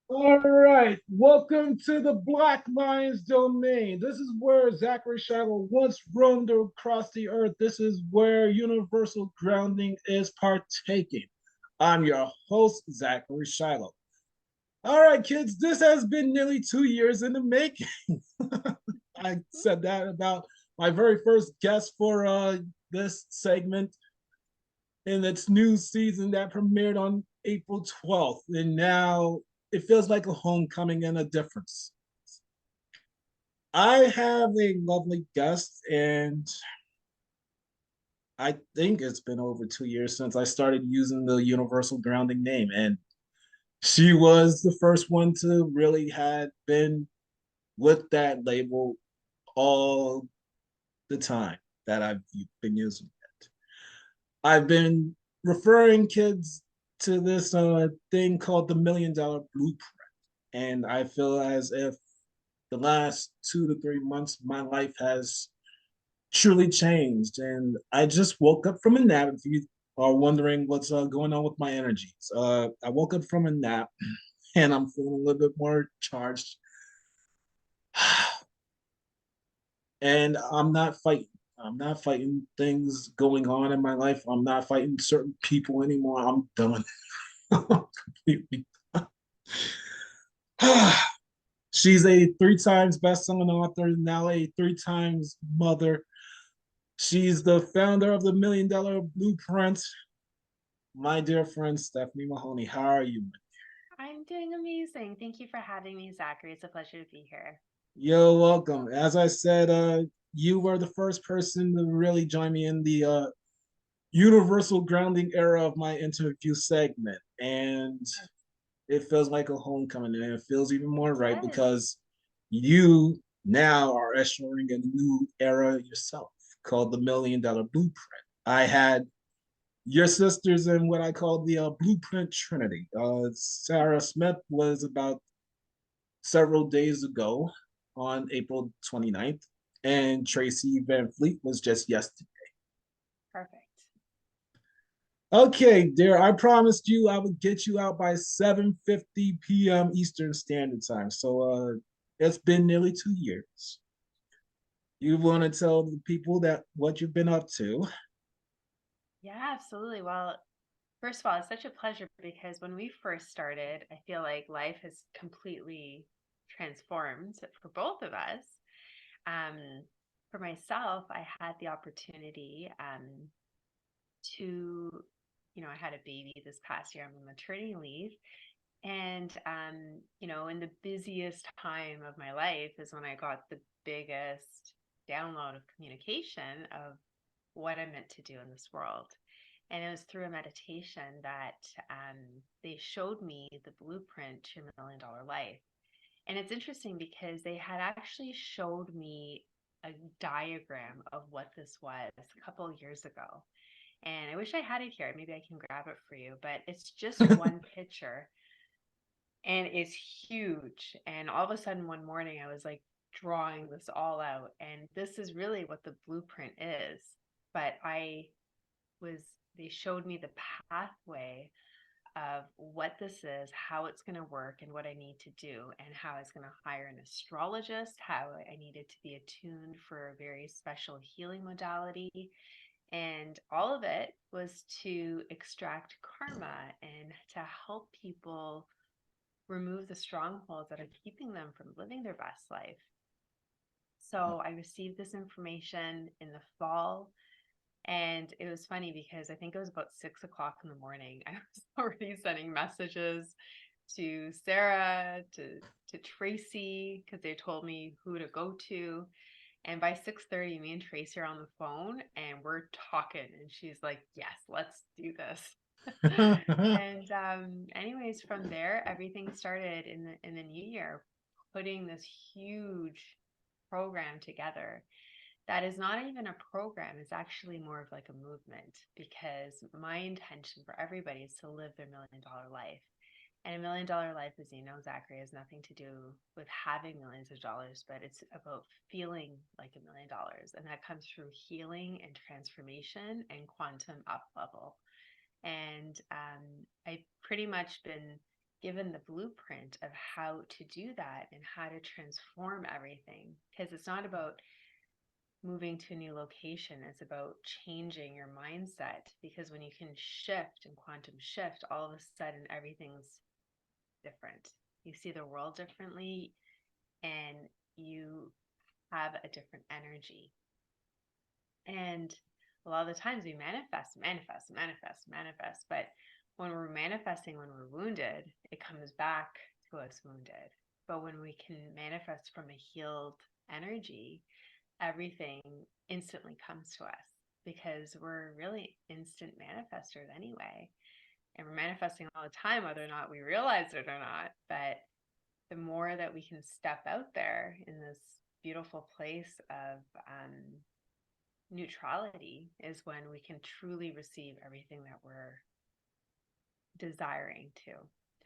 All right, welcome to the Black Lions domain. This is where Zachary Shiloh once roamed across the earth. This is where universal grounding is partaking. I'm your host, Zachary Shiloh. All right, kids, this has been nearly 2 years in the making. I said that about my very first guest for this segment in its new season that premiered on April 12th. And now it feels like a homecoming and a difference. I have a lovely guest, and I think it's been over 2 years since I started using the universal grounding name. And she was the first one to really had been with that label all the time that I've been using it. I've been referring kids to this thing called the $1 million blueprint. And I feel as if the last 2 to 3 months, my life has truly changed. And I just woke up from a nap. If you are wondering what's going on with my energies, I woke up from a nap and I'm feeling a little bit more charged. And I'm not fighting. I'm not fighting things going on in my life. I'm not fighting certain people anymore. I'm done. Completely. She's a 3 times best-selling author, now a 3 times mother. She's the founder of the $1 Million Blueprint. My dear friend Stephanie Mahony, how are you? I'm doing amazing. Thank you for having me, Zachary. It's a pleasure to be here. You're welcome. As I said, you were the first person to really join me in the universal grounding era of my interview segment, and it feels like a homecoming, and it feels even more It right does. because you now are ushering a new era yourself called the $1 Million Blueprint. I had your sisters in what I call the Blueprint Trinity. Sarah Smith was about several days ago on April 29th, and Tracy Van Fleet was just yesterday. Perfect. Okay, dear, I promised you I would get you out by 7:50 p.m. Eastern Standard Time. So it's been nearly 2 years. You want to tell the people that what you've been up to? Yeah, absolutely. Well, first of all, it's such a pleasure because when we first started, I feel like life has completely transformed for both of us. Um, for myself, I had the opportunity to, I had a baby this past year. I'm on maternity leave. And, in the busiest time of my life is when I got the biggest download of communication of what I'm meant to do in this world. And it was through a meditation that they showed me the blueprint to your $1 million life. And it's interesting because they had actually showed me a diagram of what this was a couple of years ago. And I wish I had it here. Maybe I can grab it for you, but it's just one picture and it's huge. And all of a sudden, one morning, I was like drawing this all out. And this is really what the blueprint is. But was, they showed me the pathway of what this is, how it's going to work, and what I need to do, and how I was going to hire an astrologist, how I needed to be attuned for a very special healing modality. And all of it was to extract karma and to help people remove the strongholds that are keeping them from living their best life. So I received this information in the fall. And it was funny because I think it was about 6 o'clock in the morning. I was already sending messages to Sarah, to Tracy, because they told me who to go to. And by 6:30, me and Tracy are on the phone and we're talking. And she's like, yes, let's do this. And anyways, from there, everything started in the new year, putting this huge program together. That is not even a program; it's actually more of like a movement. Because my intention for everybody is to live their $1 million life. And $1 million life, as you know, Zachary, has nothing to do with having millions of dollars, but it's about feeling like $1 million. And that comes through healing and transformation and quantum up level. And I've pretty much been given the blueprint of how to do that and how to transform everything. Because it's not about moving to a new location, it's about changing your mindset. Because when you can shift and quantum shift, all of a sudden everything's different. You see the world differently and you have a different energy. And a lot of the times we manifest. But when we're manifesting, when we're wounded, it comes back to us wounded. But when we can manifest from a healed energy, everything instantly comes to us because we're really instant manifestors anyway. And we're manifesting all the time, whether or not we realize it or not. But the more that we can step out there in this beautiful place of neutrality is when we can truly receive everything that we're desiring to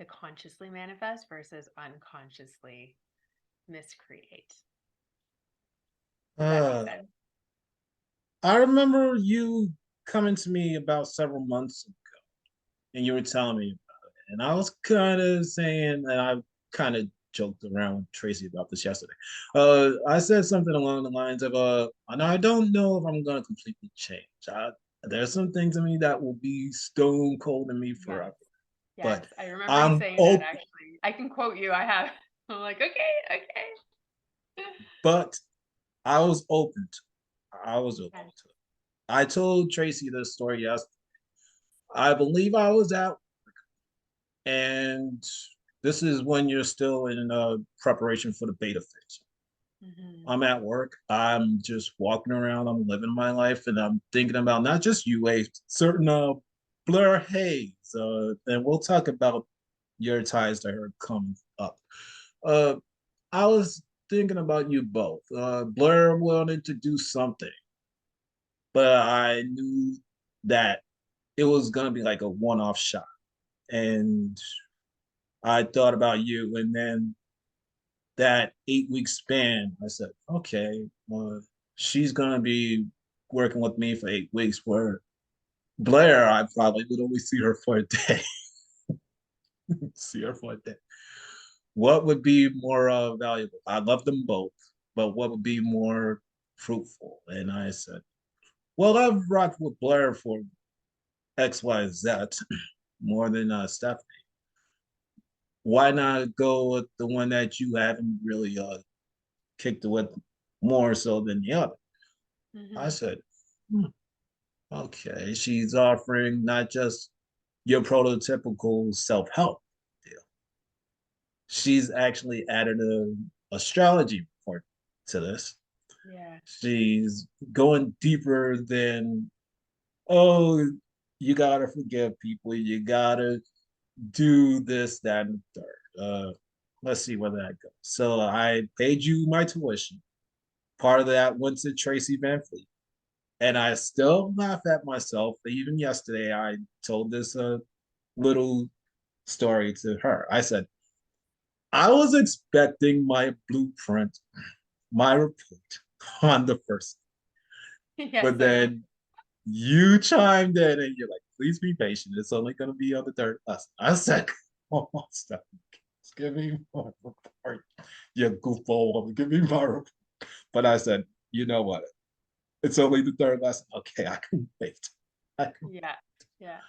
consciously manifest versus unconsciously miscreate. Does that make Uh, sense? I remember you coming to me about several months ago, and you were telling me about it, and I was kind of saying, and I kind of joked around with Tracy about this yesterday. I said something along the lines of, I don't know if I'm gonna completely change. There's some things in me that will be stone cold in me Yes. forever, Yes. but I remember you I'm saying that open. actually. I can quote you. I have. I'm like, okay, okay. But I was open to. I was open Yes. to it. I told Tracy this story yesterday. I believe I was out, and this is when you're still in preparation for the beta phase. Mm-hmm. I'm at work. I'm just walking around. I'm living my life, and I'm thinking about not just you, a certain Blur Hayes. And we'll talk about your ties to her coming up. Uh, I was thinking about you both. Blur wanted to do something, but I knew that it was gonna be like a one-off shot. And I thought about you, and then that 8 week span, I said, okay, well, she's gonna be working with me for 8 weeks. Where Blair, I probably would only see her for a day. See her for a day. What would be more valuable? I love them both, but what would be more fruitful? And I said, well, I've rocked with Blair for X, Y, Z more than Stephanie. Why not go with the one that you haven't really kicked it with more so than the other? I Mm-hmm. said, hmm, okay, she's offering not just your prototypical self-help deal. She's actually added a astrology report to this. Yeah. She's going deeper than, oh, you gotta forgive people, you gotta do this, that, and the third. Let's see where that goes. So I paid you my tuition. Part of that went to Tracy Van Fleet. And I still laugh at myself. Even yesterday, I told this little story to her. I said, I was expecting my blueprint, my report on the first, Yes, but I know. then you chimed in and you're like, please be patient. It's only going to be on the third lesson. I said, come on, stop. Give me my report. You goofball. Give me my report. But I said, you know what? It's only the third lesson. Okay, I can wait. I can. Yeah. Yeah.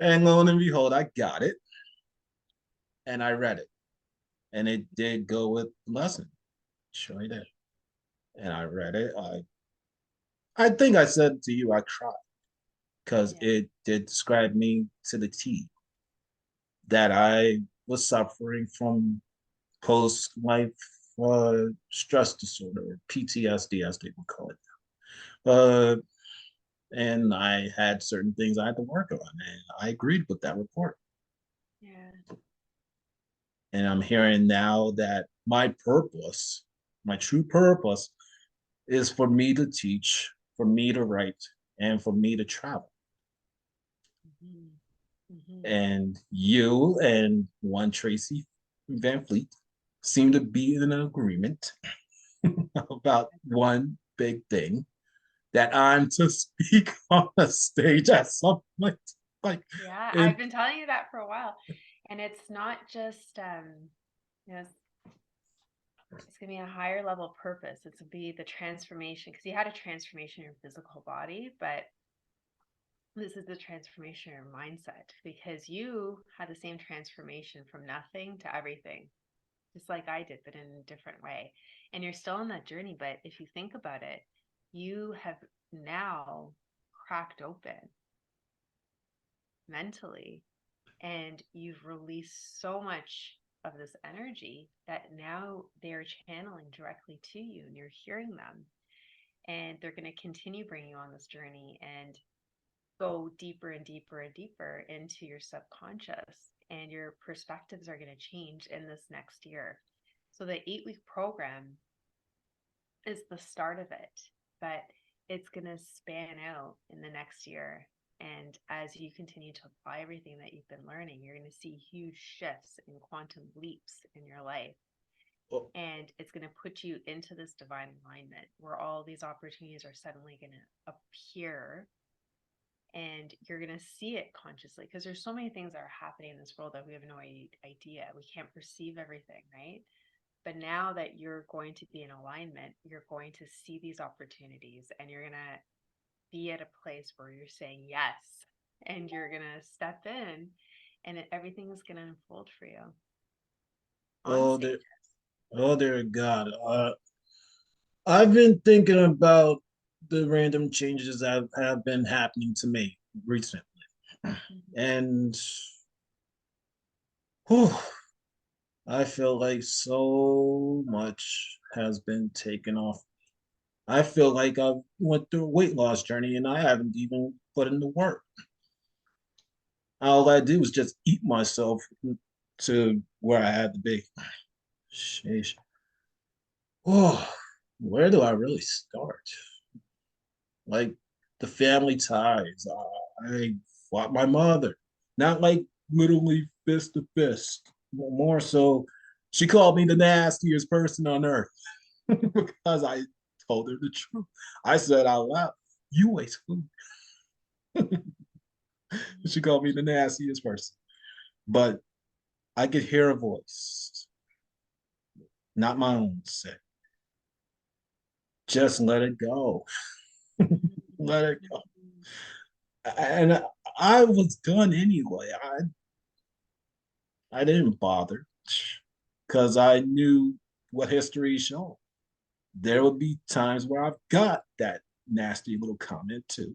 And lo and behold, I got it and I read it. And it did go with the lesson. Sure did. And I read it. I think I said to you, I cried because Yeah. it did describe me to the T that I was suffering from post life stress disorder, PTSD, as they would call it. Uh, and I had certain things I had to work on, and I agreed with that report. Yeah. And I'm hearing now that my purpose, my true purpose, is for me to teach, for me to write, and for me to travel. Mm-hmm. Mm-hmm. And you and one Tracy Van Fleet seem to be in an agreement about one big thing that I'm to speak on a stage at some point. Like Yeah, it, I've been telling you that for a while. And it's not just you know, it's gonna be a higher level purpose. It's gonna be the transformation because you had a transformation in your physical body, but this is the transformation in your mindset because you had the same transformation from nothing to everything, just like I did, but in a different way. And you're still on that journey. But if you think about it, you have now cracked open mentally and you've released so much of this energy that now they're channeling directly to you and you're hearing them. And they're going to continue bringing you on this journey and go deeper and deeper and deeper into your subconscious. And your perspectives are going to change in this next year. So the 8-week program is the start of it, but it's going to span out in the next year. And as you continue to apply everything that you've been learning, you're going to see huge shifts and quantum leaps in your life. Oh, And it's going to put you into this divine alignment where all these opportunities are suddenly going to appear and you're going to see it consciously because there's so many things that are happening in this world that we have no idea. We can't perceive everything, right? But now that you're going to be in alignment, you're going to see these opportunities and you're going to be at a place where you're saying yes and you're going to step in and everything is going to unfold for you on oh, stages. dear God. I've been thinking about the random changes that have been happening to me recently. Mm-hmm. And whew, I feel like so much has been taken off. I feel like I went through a weight loss journey and I haven't even put in the work. All I did was just eat myself to where I had to be. Sheesh. Oh, where do I really start? Like the family ties. I fought my mother, not like literally fist to fist, more so. She called me the nastiest person on earth because I told her the truth. I said out loud, "You waste food." She called me the nastiest person, but I could hear a voice, not my own, say, "Just let it go, let it go." And I was done anyway. I didn't bother because I knew what history showed. There would be times where I've got that nasty little comment too.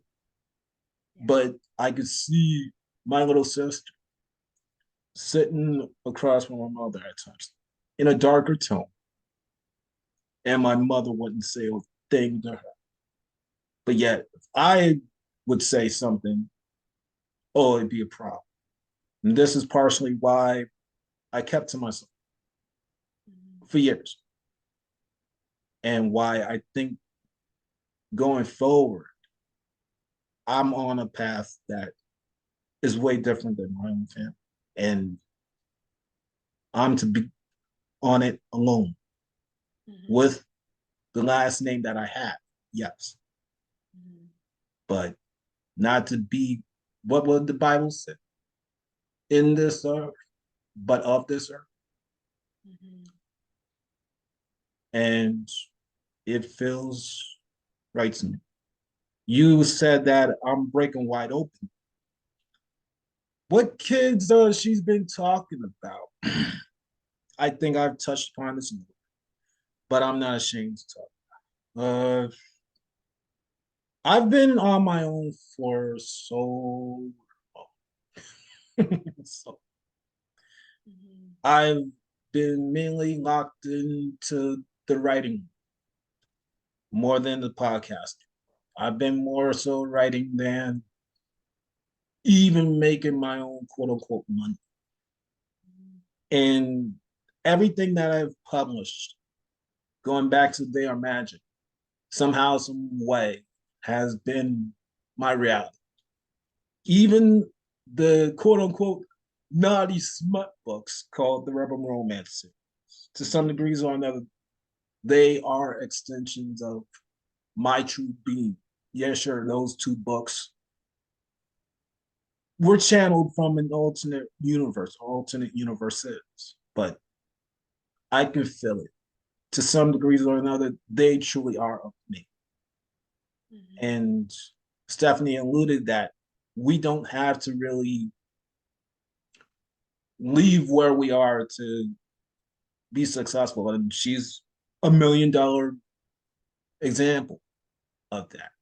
Yeah. But I could see my little sister sitting across from my mother at times in a darker tone. And my mother wouldn't say a thing to her. But yet, if I would say something, oh, it'd be a problem. And this is partially why I kept to myself Mm-hmm. for years and why I think going forward, I'm on a path that is way different than my own family. And I'm to be on it alone Mm-hmm. with the last name that I have. Yes. Mm-hmm. But not to be what would the Bible say? In this earth, but of this earth. Mm-hmm. And it feels right to me. You said that I'm breaking wide open. What kids she's been talking about? I think I've touched upon this, but I'm not ashamed to talk. Uh, I've been on my own for so long. So Mm-hmm. I've been mainly locked into the writing more than the podcast. I've been more so writing than even making my own quote unquote money. And everything that I've published, going back to They Are Magic, somehow, some way, has been my reality. Even the quote unquote naughty smut books called the Rebel Romance series, to some Mm-hmm. degrees or another, they are extensions of my true being. Yeah, sure, those two books we're channeled from an alternate universe, alternate universes, but I can feel it to some degrees or another. They truly are of me. Mhm. And Stephanie alluded that we don't have to really leave where we are to be successful. And she's $1 million example of that.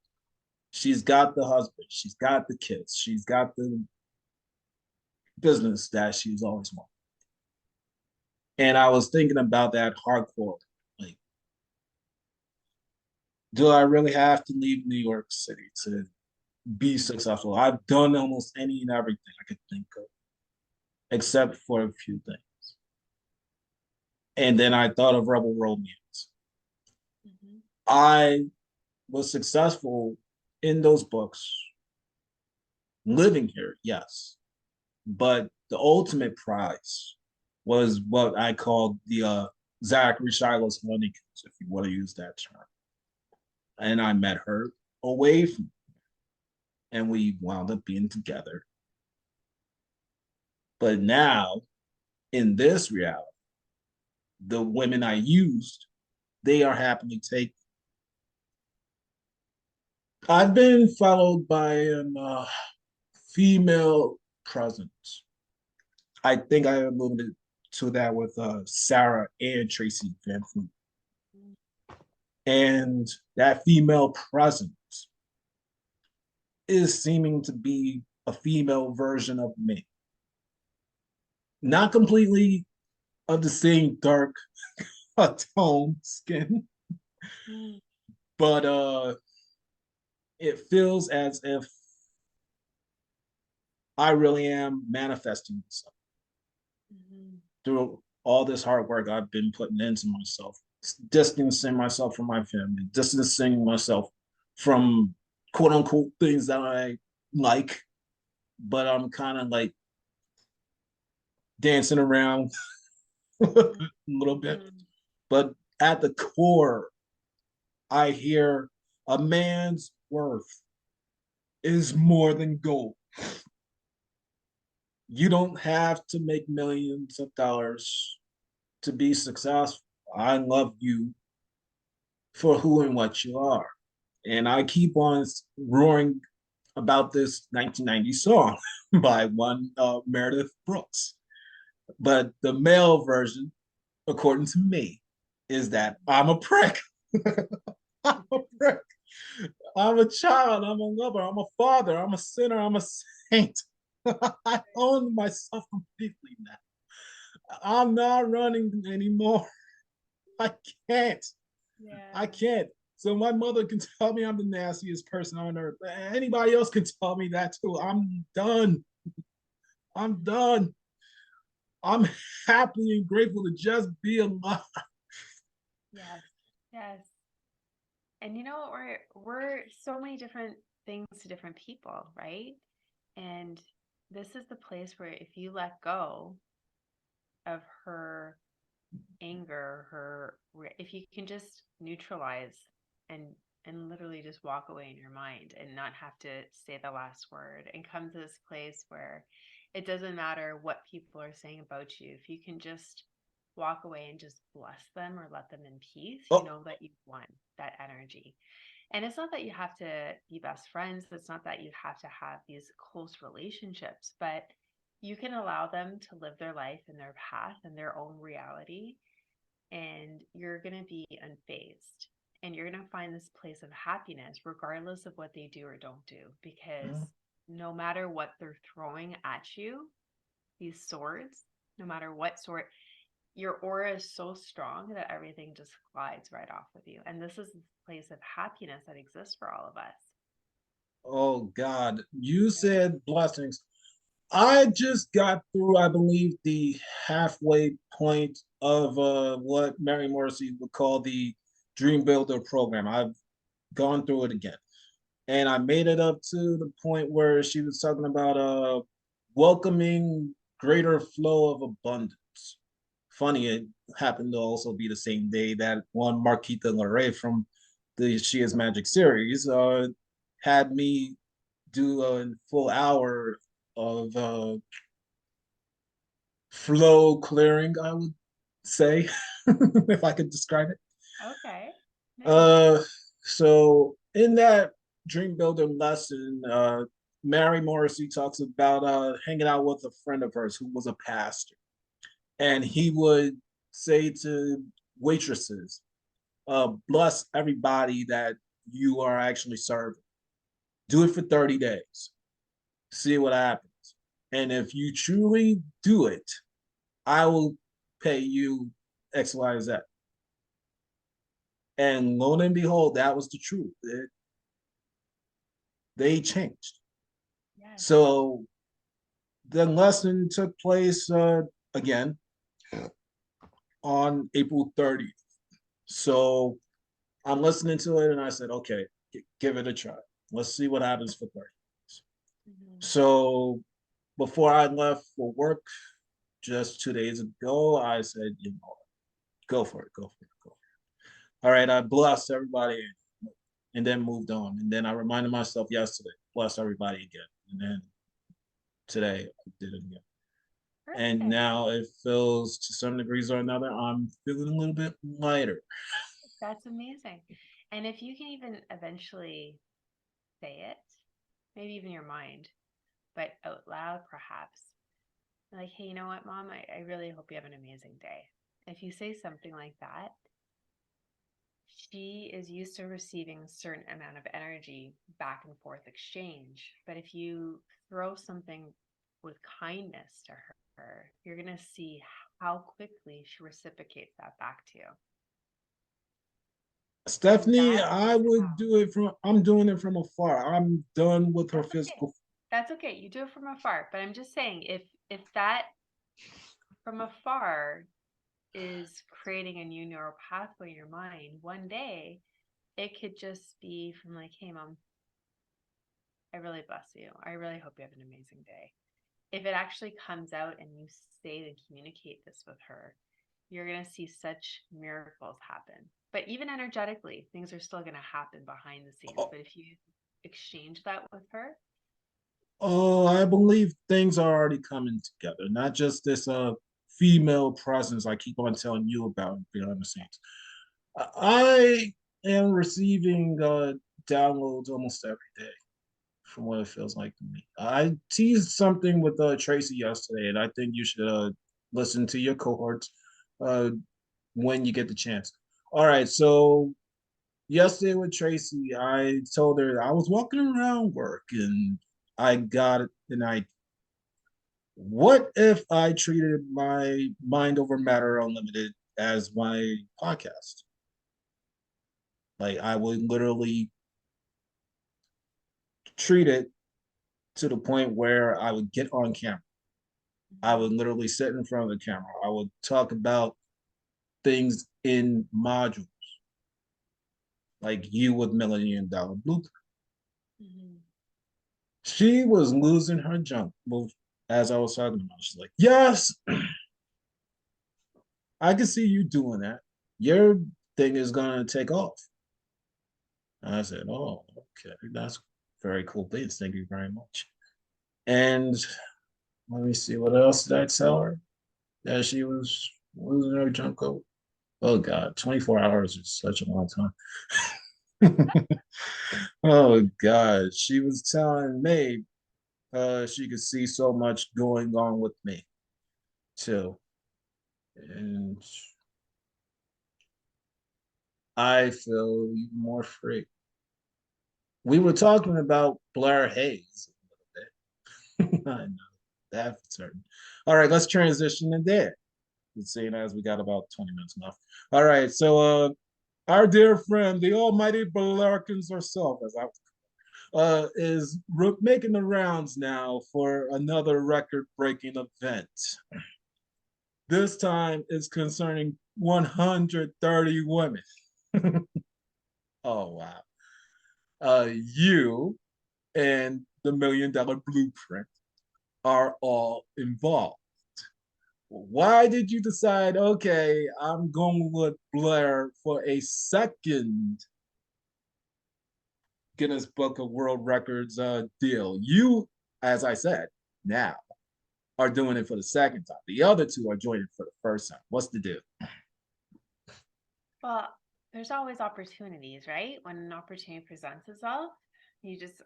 She's got the husband, she's got the kids, she's got the business that she's always wanted. And I was thinking about that hardcore. Like, do I really have to leave New York City to be successful? I've done almost any and everything I could think of, except for a few things. And then I thought of Rebel Romance. Mhm. I was successful in those books, living here, yes. But the ultimate prize was what I called the Zachary Shiloh's honeycombs, if you want to use that term. And I met her away from, and we wound up being together. But now, in this reality, the women I used, they are happily taken. I've been followed by an female presence. I think I alluded to that with Sarah and Tracy Van Fleet. And that female presence is seeming to be a female version of me. Not completely of the same dark tone skin, Mhm. but it feels as if I really am manifesting myself Mhm. through all this hard work I've been putting into myself, distancing myself from my family, distancing myself from quote unquote things that I like, but I'm kind of like dancing around a little bit. Mhm. But at the core, I hear a man's worth is more than gold. You don't have to make millions of dollars to be successful. I love you for who and what you are. And I keep on roaring about this 1990 song by one Meredith Brooks. But the male version, according to me, is that I'm a prick. I'm a prick. I'm a child. I'm a lover. I'm a father. I'm a sinner. I'm a saint. I own myself completely now. I'm not running anymore. I can't. I Yeah. can't. So my mother can tell me I'm the nastiest person on earth. Anybody else can tell me that too. I'm done. I'm done. I'm happy and grateful to just be alive. Yes. Yes. And you know what? We're so many different things to different people, right? And this is the place where if you let go of her anger, if you can just neutralize and literally just walk away in your mind and not have to say the last word and come to this place where it doesn't matter what people are saying about you. If you can just walk away and just bless them or let them in peace, you Oh, know that you've won that energy. And it's not that you have to be best friends. It's not that you have to have these close relationships, but you can allow them to live their life and their path and their own reality. And you're going to be unfazed. And you're going to find this place of happiness, regardless of what they do or don't do. Because no matter what they're throwing at you, these swords, no matter what sword, your aura is so strong that everything just glides right off with you. And this is the place of happiness that exists for all of us. oh God. You Right. said blessings. I just got through, I believe, the halfway point of what Mary Morrissey would call the Dream Builder program. I've gone through it again. And I made it up to the point where she was talking about welcoming greater flow of abundance. Funny, it happened to also be the same day that one Marquita Lorray from the She Is Magic series had me do a full hour of flow clearing, I would say, if I could describe it. Okay. Nice. Uh, so in that dream builder lesson, Mary Morrissey talks about hanging out with a friend of hers who was a pastor, and he would say to waitresses, bless everybody that you are actually serving. Do it for 30 days. See what happens. And if you truly do it, I will pay you X, Y, Z. And lo and behold, that was the truth. They changed. Yes. So the lesson took place again on April 30th. So I'm listening to it and I said, okay, give it a try. Let's see what happens for 30 days. Mhm. So before I left for work just 2 days ago, I said, you know, go for it, go for it, go for it. All right, I blessed everybody and then moved on. And then I reminded myself yesterday, bless everybody again. And then today I did it again. And Perfect. now it feels to some degrees or another, I'm feeling a little bit lighter. That's amazing. And if you can even eventually say it, maybe even your mind, but out loud perhaps, like, hey, you know what, mom, I really hope you have an amazing day. If you say something like that, she is used to receiving a certain amount of energy back and forth exchange. But if you throw something with kindness to her, you're going to see how quickly she reciprocates that back to you. And Stephanie, that I is would how. do it from, I'm doing it from afar. I'm done with her That's okay. physical. That's okay. You do it from afar. But I'm just saying, if that from afar is creating a new neural pathway in your mind, one day it could just be from like, hey mom, I really bless you. I really hope you have an amazing day. If it actually comes out and you say and communicate this with her, you're going to see such miracles happen. But even energetically, things are still going to happen behind the scenes. But if you exchange that with her, Oh, I believe things are already coming together, not just this female presence I keep on telling you about behind the scenes. I am receiving downloads almost every day from what it feels like to me. I teased something with Tracy yesterday, and I think you should listen to your cohorts uh, when you get the chance. All right, so yesterday with Tracy, I told her I was walking around work and I got an idea. What if I treated my Mind Over Matter Unlimited as my podcast? Like I would literally treat it to the point where I would get on camera. I would mm-hmm, literally sit in front of the camera. I would talk about things in modules, like you with $1 Million Blueprint. mm-hmm. She was losing her junk as I was talking about. She's like, yes, I can see you doing that. Your thing is gonna take off. And I said, oh, okay, that's very cool. Please, thank you very much. And let me see, what else did I tell her? That she was losing her junk coat. Oh God, 24 hours is such a long time. Oh God, she was telling me she could see so much going on with me too. And I feel even more free. We were talking about Blair Hayes a little bit. I know that for certain. All right, let's transition to there. Seeing as we got about 20 minutes left. All right, so our dear friend, the almighty Balarkins herself, as I is making the rounds now for another record-breaking event. This time it's concerning 130 women. Oh wow! You and the $1 Million Blueprint are all involved. Why did you decide, okay, I'm going with Blair for a second Guinness Book of World Records deal? You, as I said, now are doing it for the second time. The other two are joining for the first time. What's the deal? Well, there's always opportunities, right? When an opportunity presents itself,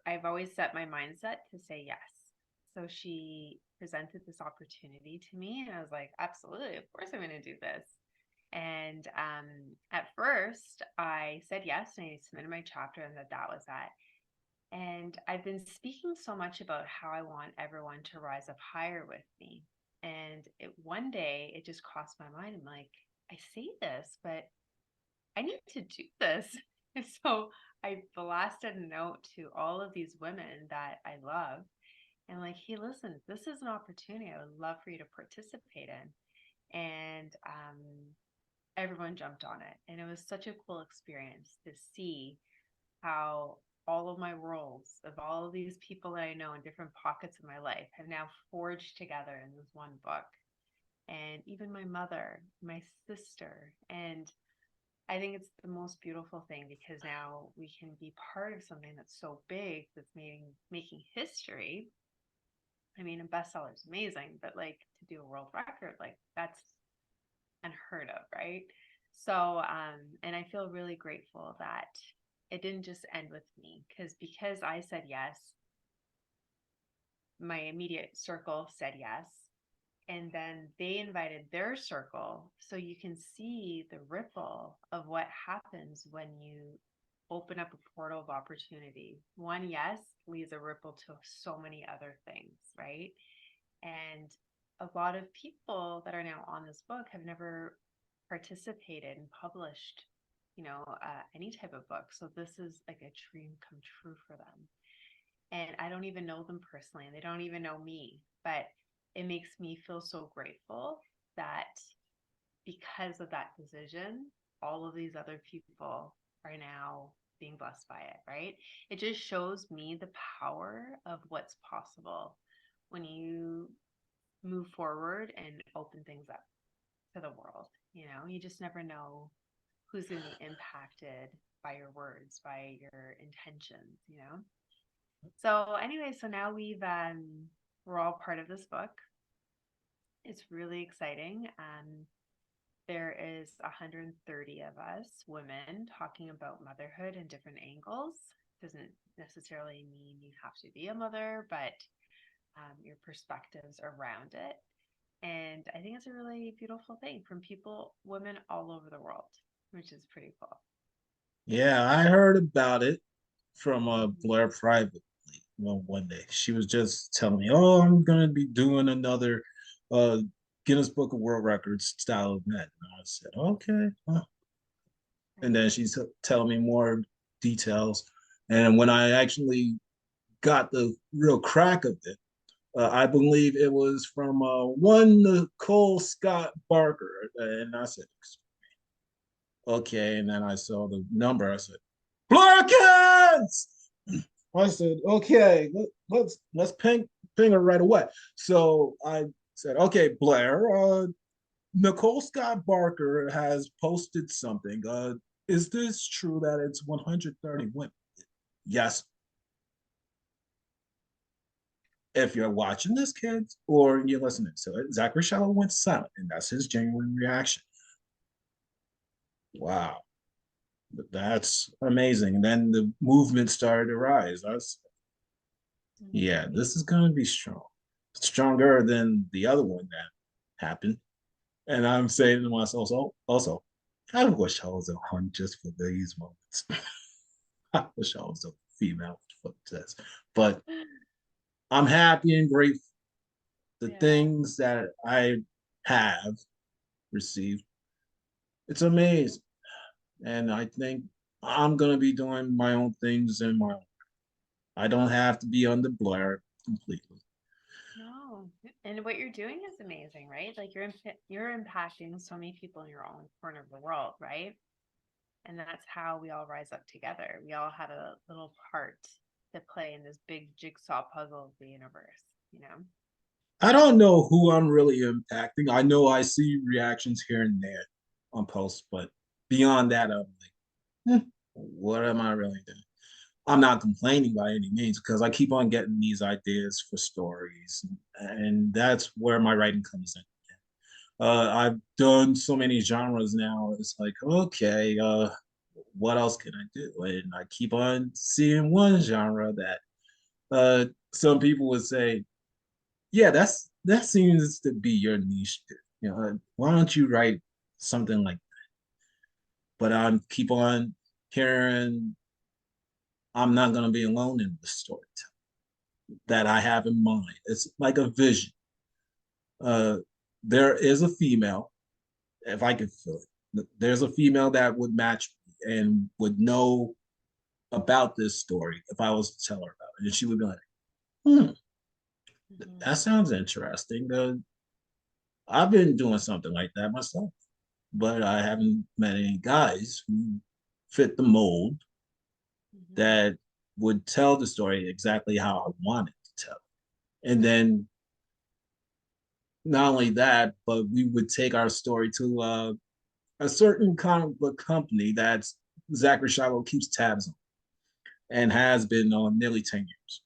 I've always set my mindset to say yes. So she presented this opportunity to me, and I was like, absolutely, of course I'm going to do this. And at first, I said yes, and I submitted my chapter, and that was that. And I've been speaking so much about how I want everyone to rise up higher with me. And one day, it just crossed my mind. I'm like, I say this, but I need to do this. And so I blasted a note to all of these women that I love and like, hey, listen, this is an opportunity I would love for you to participate in. And everyone jumped on it. And it was such a cool experience to see how all of my roles of all of these people that I know in different pockets of my life have now forged together in this one book. And even my mother, my sister, and I think it's the most beautiful thing because now we can be part of something that's so big that's making history. I mean, a bestseller is amazing, but like to do a world record, like that's unheard of, right? So, and I feel really grateful that it didn't just end with me because I said yes, my immediate circle said yes, and then they invited their circle. So you can see the ripple of what happens when you open up a portal of opportunity. One yes leaves a ripple to so many other things, right? And a lot of people that are now on this book have never participated and published, any type of book. So this is like a dream come true for them. And I don't even know them personally, and they don't even know me, but it makes me feel so grateful that because of that decision, all of these other people are now being blessed by it, right? It just shows me the power of what's possible when you move forward and open things up to the world. You just never know who's going to be impacted by your words, by your intentions. So anyway, so now we're all part of this book. It's really exciting. There is 130 of us women talking about motherhood in different angles. Doesn't necessarily mean you have to be a mother, but your perspectives around it. And I think it's a really beautiful thing from women all over the world, which is pretty cool. Yeah, I heard about it from Mhm. Blair privately. Well, one day she was just telling me, "Oh, I'm gonna be doing another uh, Guinness Book of World Records style event." And I said, "Okay." Huh. And then Right. she's telling me more details. And when I actually got the real crack of it, I believe it was from one Nicole Scott Barker. And I said, okay. And then I saw the number. I said, Blackheads! I said, okay, let's ping her right away. So I said, okay, Blair, Nicole Scott Barker has posted something. Is this true that it's 130 women? Yes. If you're watching this, kids, or you're listening to it, Zachary Shiloh went silent, and that's his genuine reaction. Wow, that's amazing. And then the movement started to rise. I was, yeah, Mhm. this is going to be strong, stronger than the other one that happened. And I'm saying to myself, also, I wish I was a hun just for these moments. I wish I was a female for this, but I'm happy and grateful. The Yeah. things that I have received, it's amazing. And I think I'm gonna be doing my own things in my own. I don't have to be under Blair completely. No. And what you're doing is amazing, right? Like you're impacting so many people in your own corner of the world, right? And that's how we all rise up together. We all have a little part to play in this big jigsaw puzzle of the universe. I don't know who I'm really impacting. I know I see reactions here and there on posts, but beyond that, I'm like, what am I really doing? I'm not complaining by any means because I keep on getting these ideas for stories, and that's where my writing comes in. I've done so many genres now. It's like, okay, what else can I do? And I keep on seeing one genre that some people would say, yeah, that seems to be your niche. You know, why don't you write something like that? But I keep on hearing I'm not going to be alone in the story that I have in mind. It's like a vision. Uh, there is a female, if I could feel it. There's a female that would match me and would know about this story if I was to tell her about it. And she would be like, hmm, Mhm. that sounds interesting. I've been doing something like that myself, but I haven't met any guys who fit the mold Mhm. that would tell the story exactly how I wanted to tell. And then not only that, but we would take our story to a certain comic book company that Zachary Shiloh keeps tabs on and has been on nearly 10 years.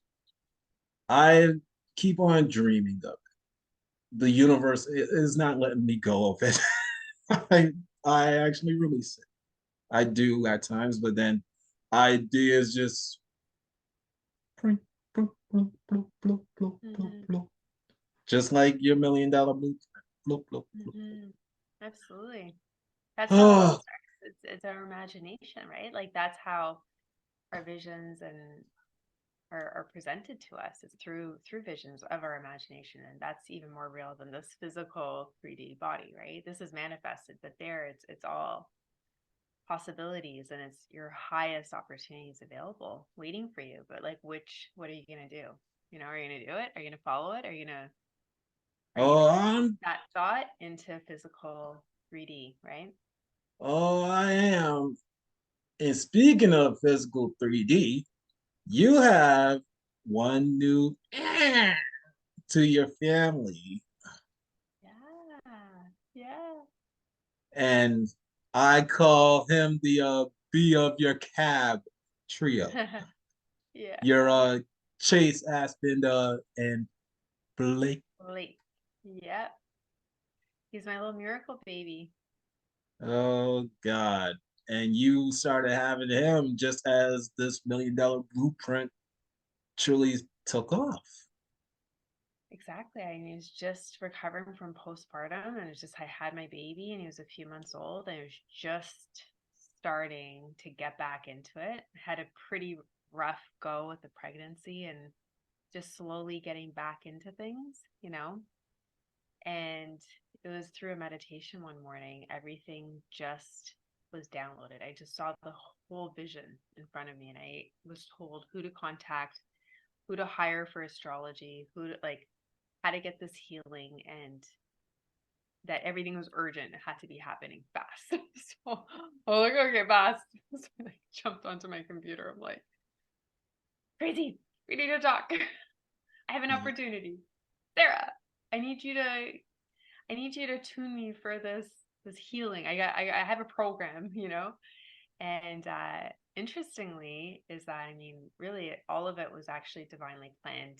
I keep on dreaming of it. The universe is not letting me go of it. I, I actually release it. I do at times, but then ideas just Mhm. just like your $1 million blueprint. Mhm. Absolutely. That's how it all Oh, starts. It's our imagination, right? Like that's how our visions and are presented to us. It's through visions of our imagination, and that's even more real than this physical 3D body, right? This is manifested, but there it's all possibilities and it's your highest opportunities available waiting for you. But like what are you gonna do? You know, are you gonna do it? Are you gonna follow it? Are you oh, gonna take that thought into physical 3D, right? I am. And speaking of physical 3D, you have one new to your family, Yeah. Yeah. and I call him the B of your cab trio. Yeah. Your Chase, Aspen, and Blake. Late. Yep. He's my little miracle baby. Oh God. And you started having him just as this $1 million blueprint truly took off. Exactly. I mean, he was just recovering from postpartum, and it's just I had my baby, and he was a few months old, and I was just starting to get back into it. Had a pretty rough go with the pregnancy, and just slowly getting back into things, you know. And it was through a meditation one morning, everything just was downloaded. I just saw the whole vision in front of me, and I was told who to contact, who to hire for astrology, who to like how to get this healing, and that everything was urgent. It had to be happening fast. So I was like, okay, fast. So I jumped onto my computer. I'm like, crazy. We need to talk. I have an opportunity. Sarah, I need you to I need you to tune me for this healing. I have a program, you know? And interestingly is that I mean, really all of it was actually divinely planned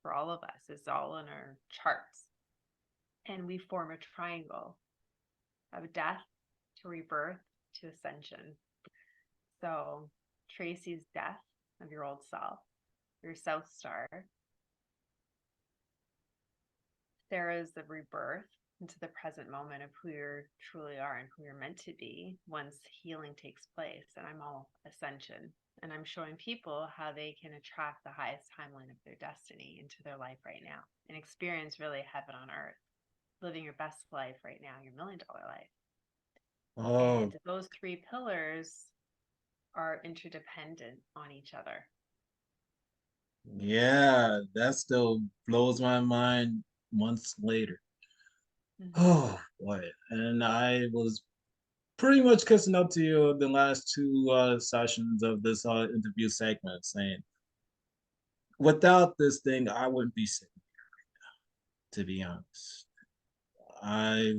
for all of us. It's all in our charts. And we form a triangle of death to rebirth to ascension. So Tracy's death of your old self, your South Star. Sarah's the rebirth into the present moment of who you truly are and who you're meant to be once healing takes place. And I'm all ascension. And I'm showing people how they can attract the highest timeline of their destiny into their life right now and experience really heaven on earth, living your best life right now, your $1 million life. Oh, And those three pillars are interdependent on each other. yeah, that still blows my mind months later. Mm-hmm. Oh boy. And I was pretty much kissing up to you the last two sessions of this interview segment, saying, without this thing, I wouldn't be sitting, to be honest. I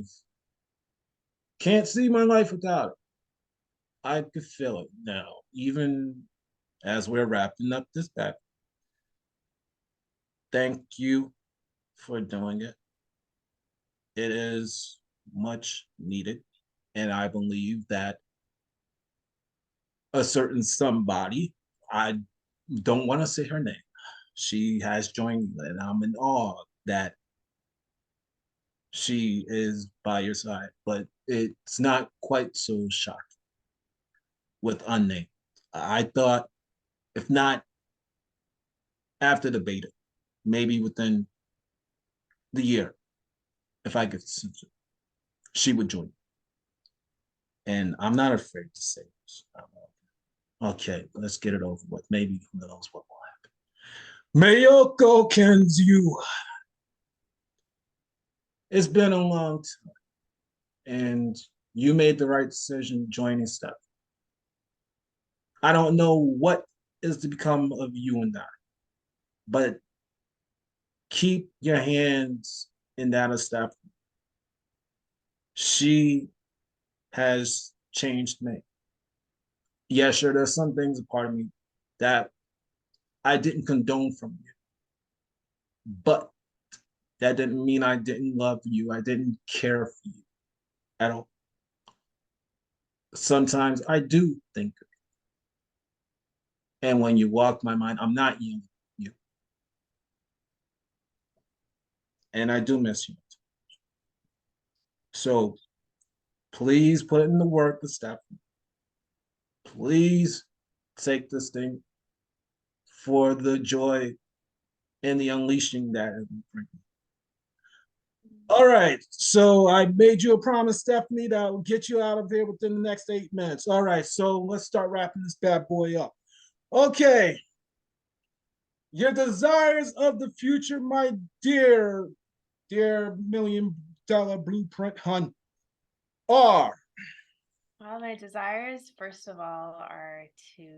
can't see my life without it. I could feel it now. Even as we're wrapping up this back, thank you for doing it. It is much needed. And I believe that a certain somebody, I don't want to say her name, she has joined you, and I'm in awe that she is by your side, but it's not quite so shocking with unnamed. I thought, if not after the beta, maybe within the year, if I could, she would join. And I'm not afraid to say this. Okay, let's get it over with. Maybe who knows what will happen. Mayoko Kenzu. It's been a long time, and you made the right decision joining Steph. I don't know what is to become of you and I, but keep your hands in that of Steph. She has changed me. Yeah, sure, there's some things a part of me that I didn't condone from you, but that didn't mean I didn't love you. I didn't care for you at all. Sometimes I do think, and when you walk my mind, I'm not you, and I do miss you. So please put in the work to stop. Please take this thing for the joy and the unleashing that it will bring. All right. So I made you a promise, Stephanie, that I will get you out of here within the next 8 minutes. All right. So let's start wrapping this bad boy up. Okay. Your desires of the future, my dear $1 million blueprint hun, are. Well, my desires, first of all, are to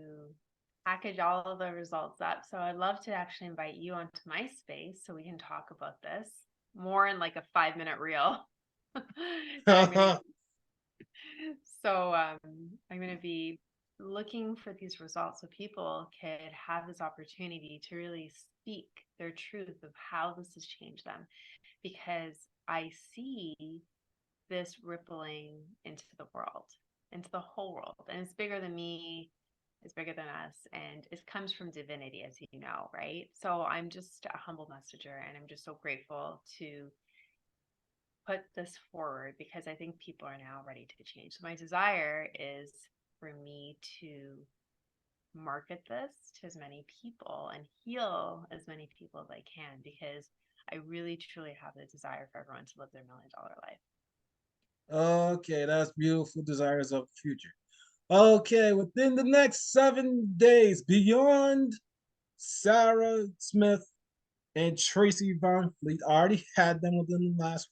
package all of the results up. So I'd love to actually invite you onto my space so we can talk about this more in like a 5-minute reel. I'm gonna so I'm gonna be looking for these results so people could have this opportunity to really speak their truth of how this has changed them, because I see this rippling into the world, into the whole world. And it's bigger than me, it's bigger than us, and it comes from divinity, as you know, right? So I'm just a humble messenger, and I'm just so grateful to put this forward because I think people are now ready to change. So my desire is for me to market this to as many people and heal as many people as I can, because I really truly have the desire for everyone to live their $1 million life. Okay, that's beautiful desires of the future. Okay, within the next 7 days, beyond Sarah Smith and Tracy Van Fleet, I already had them within the last.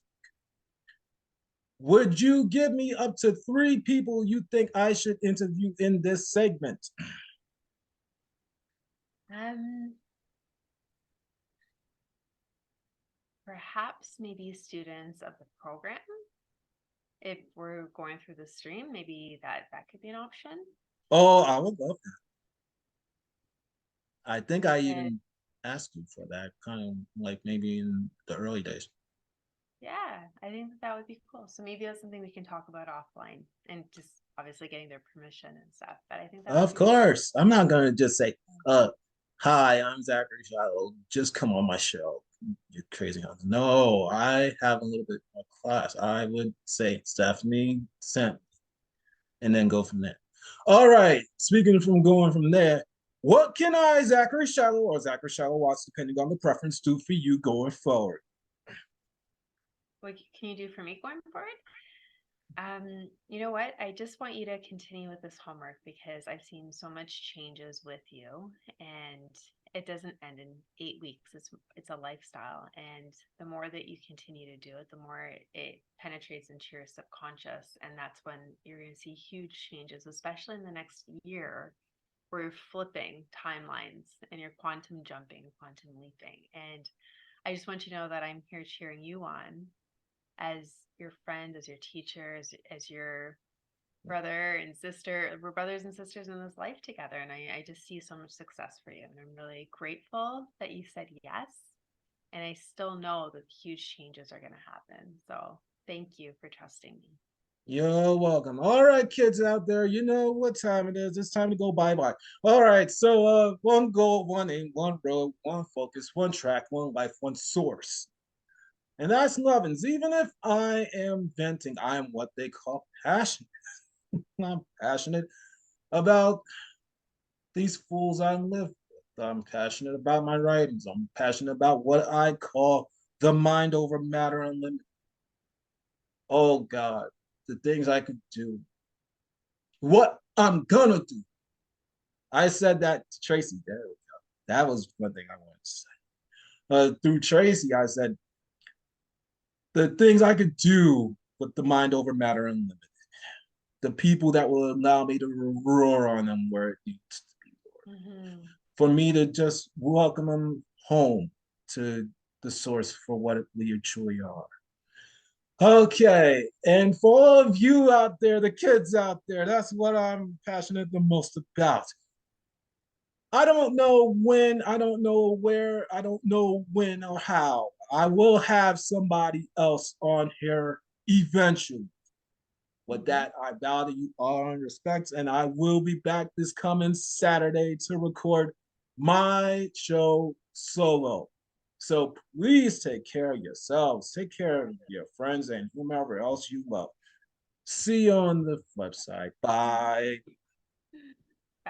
Would you give me up to 3 people you think I should interview in this segment? Um, Perhaps maybe students of the program. If we're going through the stream, maybe that could be an option. Oh, I would love that. I think I And even asked you for that, kind of like maybe in the early days. yeah, I think that would be cool. So maybe that's something we can talk about offline, and just obviously getting their permission and stuff. But I think that would Of be really course. I'm not gonna just say, hi, I'm Zachary Shiloh. Just come on my show. You crazy hunter. No, I have a little bit more class. I would say Stephanie sent, and then go from there. All right. Speaking from going from there, what can I, Zachary Shiloh or Zachary Shiloh Watts, depending on the preference, do for you going forward? what can you do for me going forward? You know what? I just want you to continue with this homework because I've seen so much changes with you, and it doesn't end in 8 weeks. It's a lifestyle, and the more that you continue to do it, the more it penetrates into your subconscious, and that's when you're going to see huge changes, especially in the next year, where you're flipping timelines and you're quantum jumping, quantum leaping. And I just want you to know that I'm here cheering you on as your friend, as your teacher, as your brother and sister. We're brothers and sisters in this life together. And I just see so much success for you. And I'm really grateful that you said yes. And I still know that huge changes are going to happen. So thank you for trusting me. You're welcome. All right, kids out there, you know what time it is. It's time to go bye-bye. All right, so one goal, one aim, one road, one focus, one track, one life, one source. And that's Lovins. Even if I am venting, I am what they call passionate. I'm passionate about these fools I live with. I'm passionate about my writings. I'm passionate about what I call the mind over matter unlimited. Oh God, the things I could do. What I'm gonna do. I said that to Tracy. There we go. That was one thing I wanted to say. Through Tracy, I said the things I could do with the mind over matter unlimited. The people that will allow me to roar on them where it needs to be roared. Mm-hmm. For me to just welcome them home to the source for what we truly are. Okay, and for all of you out there, the kids out there, that's what I'm passionate the most about. I don't know when, I don't know where, I don't know when or how. I will have somebody else on here eventually. With Mm-hmm. that, I value all and respect, and I will be back this coming Saturday to record my show solo. So please take care of yourselves, take care of your friends, and whomever else you love. See you on the flip side. Bye.